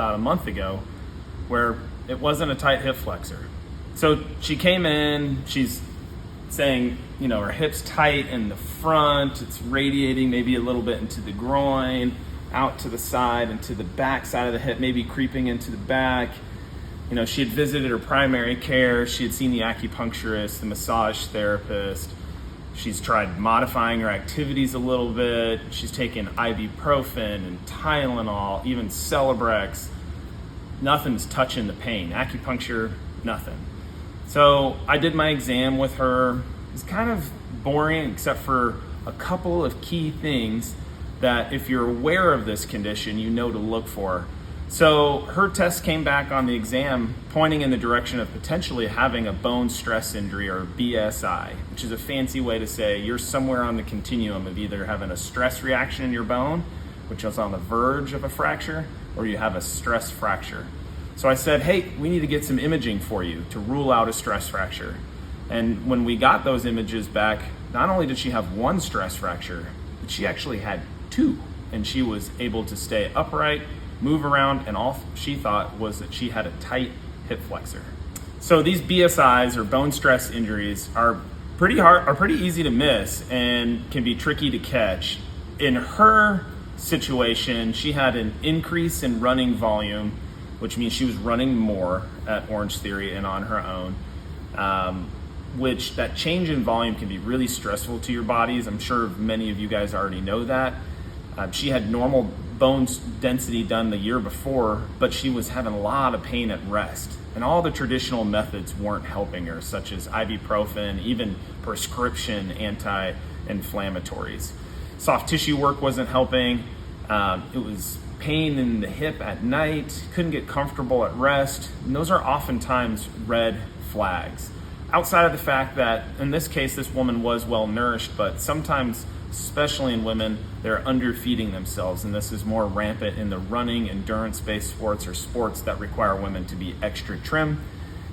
about a month ago where it wasn't a tight hip flexor. So she came in, she's saying, you know, her hip's tight in the front, it's radiating maybe a little bit into the groin, out to the side and to the back side of the hip, maybe creeping into the back. You know, she had visited her primary care, she had seen the acupuncturist, the massage therapist. She's tried modifying her activities a little bit. She's taken ibuprofen and Tylenol, even Celebrex. Nothing's touching the pain. Acupuncture, nothing. So I did my exam with her. It's kind of boring except for a couple of key things that if you're aware of this condition, you know to look for. So her test came back on the exam pointing in the direction of potentially having a bone stress injury, or BSI, which is a fancy way to say you're somewhere on the continuum of either having a stress reaction in your bone, which is on the verge of a fracture, or you have a stress fracture. So I said, hey, we need to get some imaging for you to rule out a stress fracture. And when we got those images back, not only did she have one stress fracture, but she actually had two. And she was able to stay upright, move around, and all she thought was that she had a tight hip flexor. So these BSIs, or bone stress injuries, are pretty easy to miss and can be tricky to catch. In her situation, she had an increase in running volume, which means she was running more at Orange Theory and on her own, which that change in volume can be really stressful to your bodies. I'm sure many of you guys already know that. She had normal bone density done the year before, but she was having a lot of pain at rest. And all the traditional methods weren't helping her, such as ibuprofen, even prescription anti-inflammatories. Soft tissue work wasn't helping. It was pain in the hip at night, couldn't get comfortable at rest. And those are oftentimes red flags. Outside of the fact that, in this case, this woman was well nourished, but sometimes, especially in women, they're underfeeding themselves, and this is more rampant in the running, endurance-based sports, or sports that require women to be extra trim,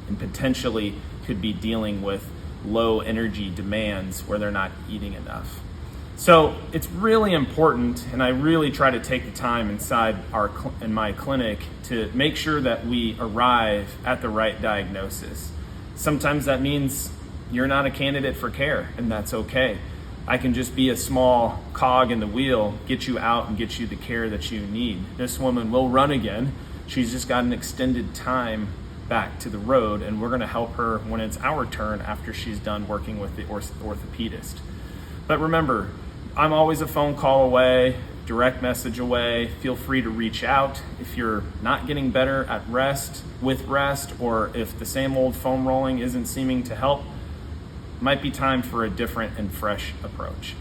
and potentially could be dealing with low energy demands where they're not eating enough. So it's really important, and I really try to take the time in my clinic to make sure that we arrive at the right diagnosis. Sometimes that means you're not a candidate for care, and that's okay. I can just be a small cog in the wheel, get you out and get you the care that you need. This woman will run again. She's just got an extended time back to the road, and we're gonna help her when it's our turn after she's done working with the orthopedist. But remember, I'm always a phone call away, direct message away. Feel free to reach out if you're not getting better at rest, or if the same old foam rolling isn't seeming to help. Might be time for a different and fresh approach.